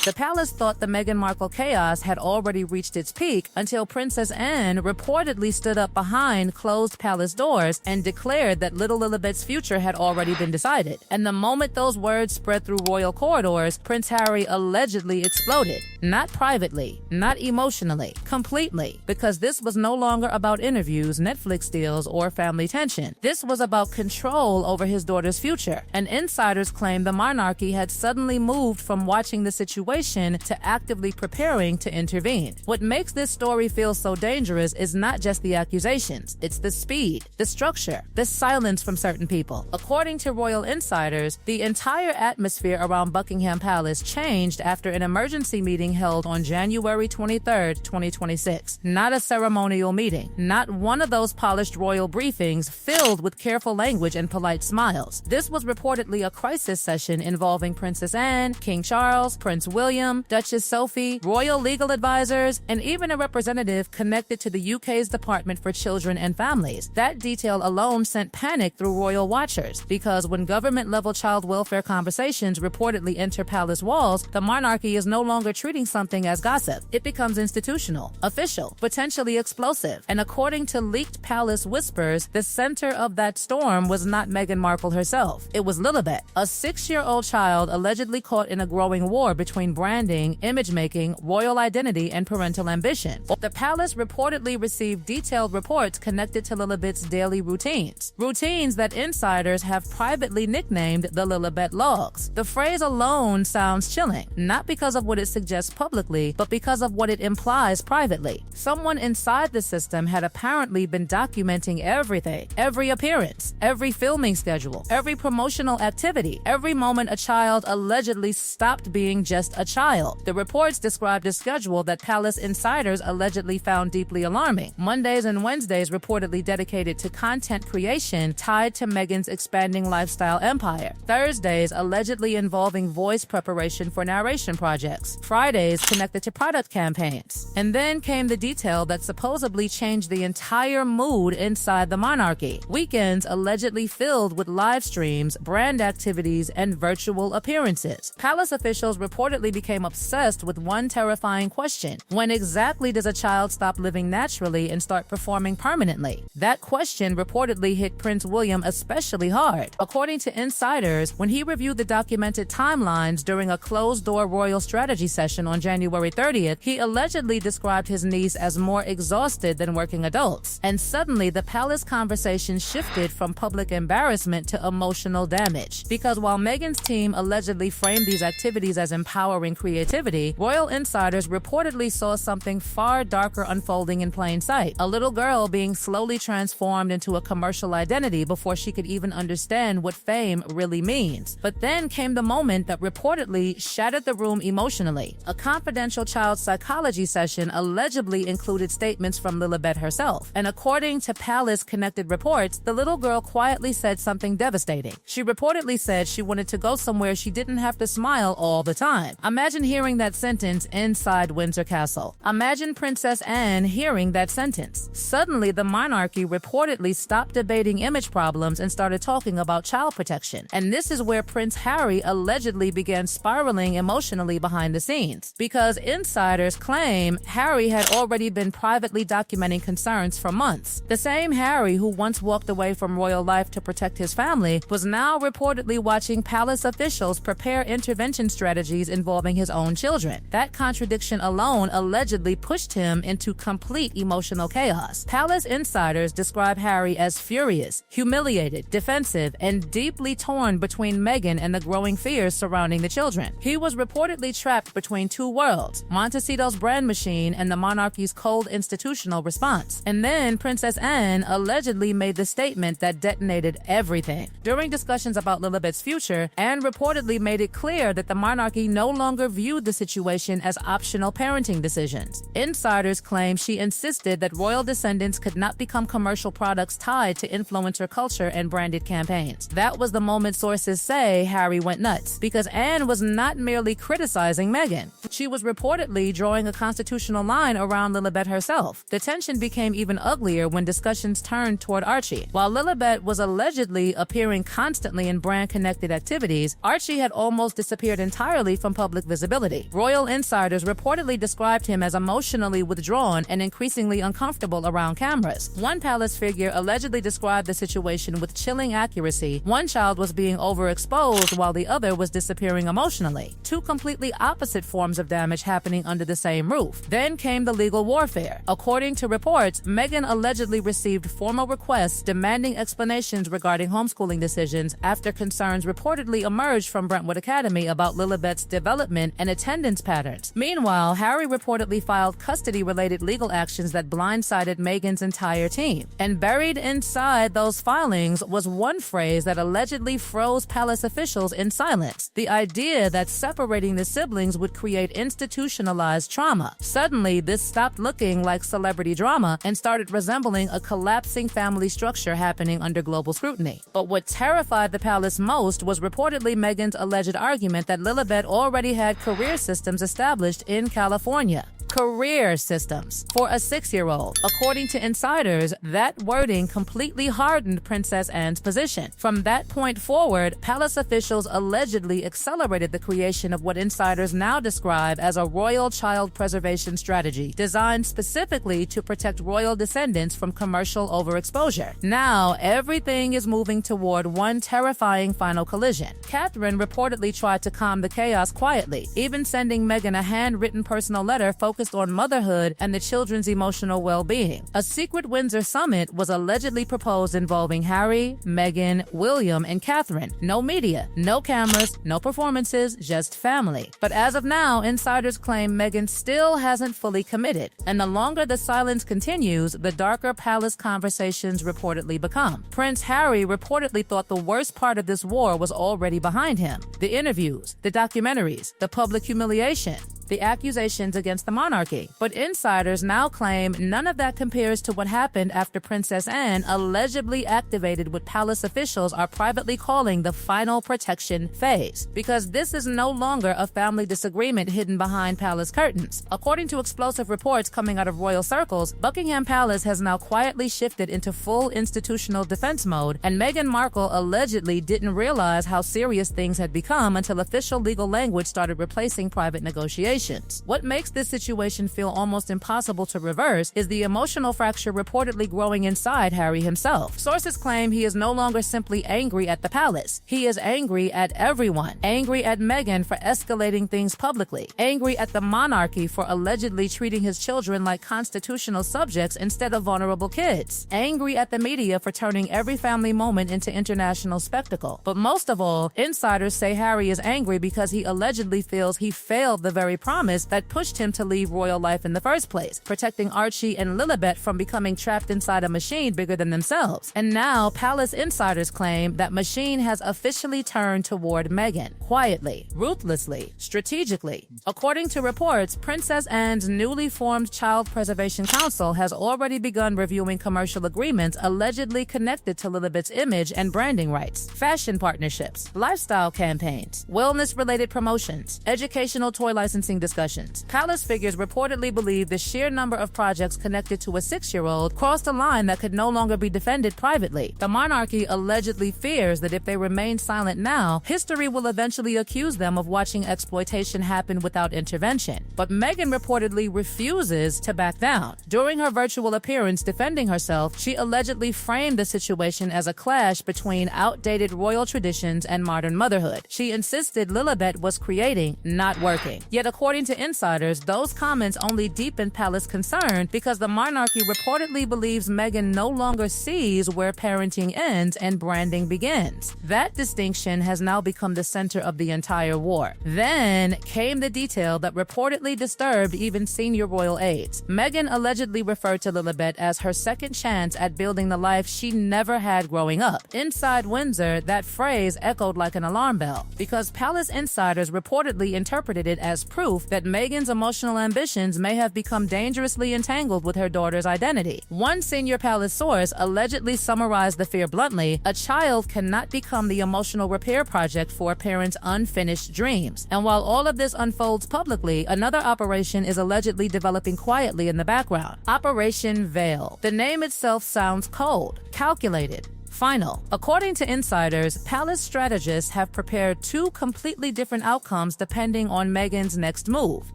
The palace thought the Meghan Markle chaos had already reached its peak until Princess Anne reportedly stood up behind closed palace doors and declared that little Lilibet's future had already been decided. And the moment those words spread through royal corridors, Prince Harry allegedly exploded. Not privately, not emotionally, completely, because this was no longer about interviews, Netflix deals, or family tension. This was about control over his daughter's future. And insiders claim the monarchy had suddenly moved from watching the situation to actively preparing to intervene. What makes this story feel so dangerous is not just the accusations, it's the speed, the structure, the silence from certain people. According to royal insiders, the entire atmosphere around Buckingham Palace changed after an emergency meeting held on January 23, 2026. Not a ceremonial meeting, not one of those polished royal briefings filled with careful language and polite smiles. This was reportedly a crisis session involving Princess Anne, King Charles, Prince William, Duchess Sophie, royal legal advisors, and even a representative connected to the UK's Department for Children and Families. That detail alone sent panic through royal watchers, because when government-level child welfare conversations reportedly enter palace walls, the monarchy is no longer treating something as gossip. It becomes institutional, official, potentially explosive. And according to leaked palace whispers, the center of that storm was not Meghan Markle herself. It was Lilibet, a 6-year-old child allegedly caught in a growing war between branding, image-making, royal identity, and parental ambition. The palace reportedly received detailed reports connected to Lilibet's daily routines. Routines that insiders have privately nicknamed the Lilibet Logs. The phrase alone sounds chilling, not because of what it suggests publicly, but because of what it implies privately. Someone inside the system had apparently been documenting everything, every appearance, every filming schedule, every promotional activity, every moment a child allegedly stopped being just a child. The reports described a schedule that palace insiders allegedly found deeply alarming. Mondays and Wednesdays reportedly dedicated to content creation tied to Meghan's expanding lifestyle empire. Thursdays allegedly involving voice preparation for narration projects. Fridays connected to product campaigns. And then came the detail that supposedly changed the entire mood inside the monarchy. Weekends allegedly filled with live streams, brand activities, and virtual appearances. Palace officials reportedly became obsessed with one terrifying question: when exactly does a child stop living naturally and start performing permanently? That question reportedly hit Prince William especially hard. According to insiders, when he reviewed the documented timelines during a closed-door royal strategy session on January 30th, he allegedly described his niece as more exhausted than working adults. And suddenly, the palace conversation shifted from public embarrassment to emotional damage. Because while Meghan's team allegedly framed these activities as empowering creativity, royal insiders reportedly saw something far darker unfolding in plain sight. A little girl being slowly transformed into a commercial identity before she could even understand what fame really means. But then came the moment that reportedly shattered the room emotionally. A confidential child psychology session allegedly included statements from Lilibet herself. And according to palace-connected reports, the little girl quietly said something devastating. She reportedly said she wanted to go somewhere she didn't have to smile all the time. Imagine hearing that sentence inside Windsor Castle. Imagine Princess Anne hearing that sentence. Suddenly, the monarchy reportedly stopped debating image problems and started talking about child protection. And this is where Prince Harry allegedly began spiraling emotionally behind the scenes. Because insiders claim Harry had already been privately documenting concerns for months. The same Harry who once walked away from royal life to protect his family was now reportedly watching palace officials prepare intervention strategies involving his own children. That contradiction alone allegedly pushed him into complete emotional chaos. Palace insiders describe Harry as furious, humiliated, defensive, and deeply torn between Meghan and the growing fears surrounding the children. He was reportedly trapped between two worlds, Montecito's brand machine and the monarchy's cold institutional response. And then Princess Anne allegedly made the statement that detonated everything. During discussions about Lilibet's future, Anne reportedly made it clear that the monarchy no longer viewed the situation as optional parenting decisions. Insiders claim she insisted that royal descendants could not become commercial products tied to influencer culture and branded campaigns. That was the moment sources say Harry went nuts, because Anne was not merely criticizing Meghan. She was reportedly drawing a constitutional line around Lilibet herself. The tension became even uglier when discussions turned toward Archie. While Lilibet was allegedly appearing constantly in brand-connected activities, Archie had almost disappeared entirely from public public visibility. Royal insiders reportedly described him as emotionally withdrawn and increasingly uncomfortable around cameras. One palace figure allegedly described the situation with chilling accuracy. One child was being overexposed while the other was disappearing emotionally. Two completely opposite forms of damage happening under the same roof. Then came the legal warfare. According to reports, Meghan allegedly received formal requests demanding explanations regarding homeschooling decisions after concerns reportedly emerged from Brentwood Academy about Lilibet's development and attendance patterns. Meanwhile, Harry reportedly filed custody-related legal actions that blindsided Meghan's entire team. And buried inside those filings was one phrase that allegedly froze palace officials in silence: the idea that separating the siblings would create institutionalized trauma. Suddenly, this stopped looking like celebrity drama and started resembling a collapsing family structure happening under global scrutiny. But what terrified the palace most was reportedly Meghan's alleged argument that Lilibet already had career systems established in California. Career systems for a 6-year-old. According to insiders, that wording completely hardened Princess Anne's position. From that point forward, palace officials allegedly accelerated the creation of what insiders now describe as a royal child preservation strategy, designed specifically to protect royal descendants from commercial overexposure. Now, everything is moving toward one terrifying final collision. Catherine reportedly tried to calm the chaos quietly, even sending Meghan a handwritten personal letter focused on motherhood and the children's emotional well-being. A secret Windsor summit was allegedly proposed involving Harry, Meghan, William, and Catherine. No media, no cameras, no performances, just family. But as of now, insiders claim Meghan still hasn't fully committed. And the longer the silence continues, the darker palace conversations reportedly become. Prince Harry reportedly thought the worst part of this war was already behind him: the interviews, the documentaries, the public humiliation, the accusations against the monarchy. But insiders now claim none of that compares to what happened after Princess Anne allegedly activated what palace officials are privately calling the final protection phase. Because this is no longer a family disagreement hidden behind palace curtains. According to explosive reports coming out of royal circles, Buckingham Palace has now quietly shifted into full institutional defense mode, and Meghan Markle allegedly didn't realize how serious things had become until official legal language started replacing private negotiations. What makes this situation feel almost impossible to reverse is the emotional fracture reportedly growing inside Harry himself. Sources claim he is no longer simply angry at the palace. He is angry at everyone. Angry at Meghan for escalating things publicly. Angry at the monarchy for allegedly treating his children like constitutional subjects instead of vulnerable kids. Angry at the media for turning every family moment into international spectacle. But most of all, insiders say Harry is angry because he allegedly feels he failed the very promise that pushed him to leave royal life in the first place, protecting Archie and Lilibet from becoming trapped inside a machine bigger than themselves. And now, palace insiders claim that machine has officially turned toward Meghan, quietly, ruthlessly, strategically. According to reports, Princess Anne's newly formed Child Preservation Council has already begun reviewing commercial agreements allegedly connected to Lilibet's image and branding rights, fashion partnerships, lifestyle campaigns, wellness-related promotions, educational toy licensing discussions. Palace figures reportedly believe the sheer number of projects connected to a 6-year-old crossed a line that could no longer be defended privately. The monarchy allegedly fears that if they remain silent now, history will eventually accuse them of watching exploitation happen without intervention. But Meghan reportedly refuses to back down. During her virtual appearance defending herself, she allegedly framed the situation as a clash between outdated royal traditions and modern motherhood. She insisted Lilibet was creating, not working. Yet according to insiders, those comments only deepened palace concern because the monarchy reportedly believes Meghan no longer sees where parenting ends and branding begins. That distinction has now become the center of the entire war. Then came the detail that reportedly disturbed even senior royal aides. Meghan allegedly referred to Lilibet as her second chance at building the life she never had growing up. Inside Windsor, that phrase echoed like an alarm bell because palace insiders reportedly interpreted it as proof that Meghan's emotional ambitions may have become dangerously entangled with her daughter's identity. One senior palace source allegedly summarized the fear bluntly: a child cannot become the emotional repair project for a parent's unfinished dreams. And while all of this unfolds publicly, another operation is allegedly developing quietly in the background. Operation Veil. The name itself sounds cold, calculated, final. According to insiders, palace strategists have prepared two completely different outcomes depending on Meghan's next move.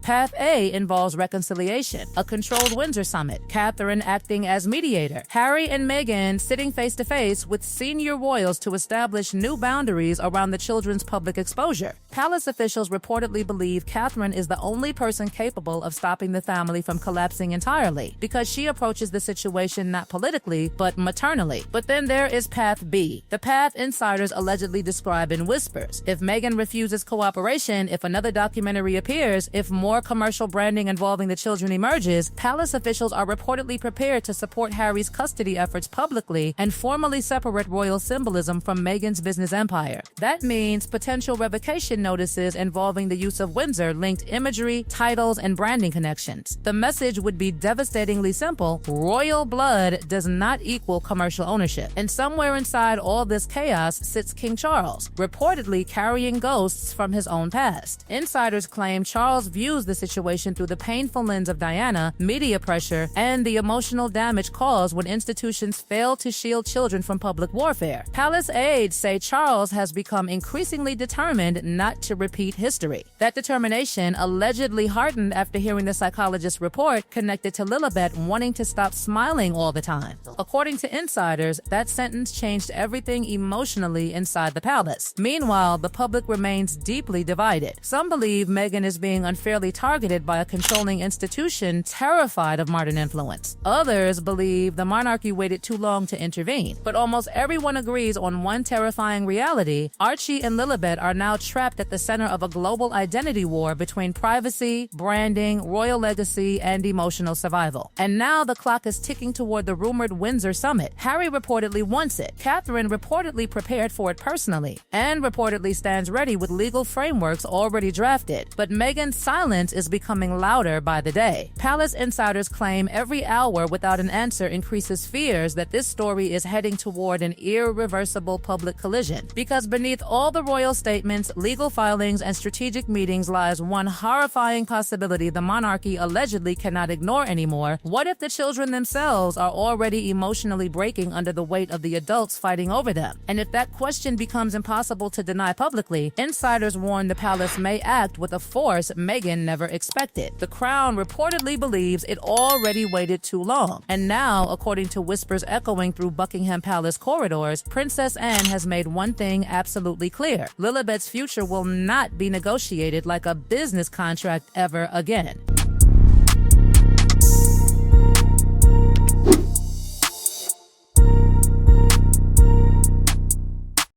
Path A involves reconciliation, a controlled Windsor summit, Catherine acting as mediator, Harry and Meghan sitting face-to-face with senior royals to establish new boundaries around the children's public exposure. Palace officials reportedly believe Catherine is the only person capable of stopping the family from collapsing entirely, because she approaches the situation not politically, but maternally. But then there is Path B, the path insiders allegedly describe in whispers. If Meghan refuses cooperation, if another documentary appears, if more commercial branding involving the children emerges, palace officials are reportedly prepared to support Harry's custody efforts publicly and formally separate royal symbolism from Meghan's business empire. That means potential revocation notices involving the use of Windsor-linked imagery, titles, and branding connections. The message would be devastatingly simple: royal blood does not equal commercial ownership. And somewhere inside all this chaos sits King Charles, reportedly carrying ghosts from his own past. Insiders claim Charles views the situation through the painful lens of Diana, media pressure, and the emotional damage caused when institutions fail to shield children from public warfare. Palace aides say Charles has become increasingly determined not to repeat history. That determination allegedly hardened after hearing the psychologist's report connected to Lilibet wanting to stop smiling all the time. According to insiders, that sentence changed everything emotionally inside the palace. Meanwhile, the public remains deeply divided. Some believe Meghan is being unfairly targeted by a controlling institution terrified of modern influence. Others believe the monarchy waited too long to intervene. But almost everyone agrees on one terrifying reality: Archie and Lilibet are now trapped at the center of a global identity war between privacy, branding, royal legacy, and emotional survival. And now the clock is ticking toward the rumored Windsor summit. Harry reportedly wants it. Catherine reportedly prepared for it personally, and reportedly stands ready with legal frameworks already drafted. But Meghan's silence is becoming louder by the day. Palace insiders claim every hour without an answer increases fears that this story is heading toward an irreversible public collision. Because beneath all the royal statements, legal filings, and strategic meetings lies one horrifying possibility the monarchy allegedly cannot ignore anymore. What if the children themselves are already emotionally breaking under the weight of the adults fighting over them? And if that question becomes impossible to deny publicly, insiders warn the palace may act with a force Meghan never expected. The Crown reportedly believes it already waited too long. And now, according to whispers echoing through Buckingham Palace corridors, Princess Anne has made one thing absolutely clear: Lilibet's future will not be negotiated like a business contract ever again.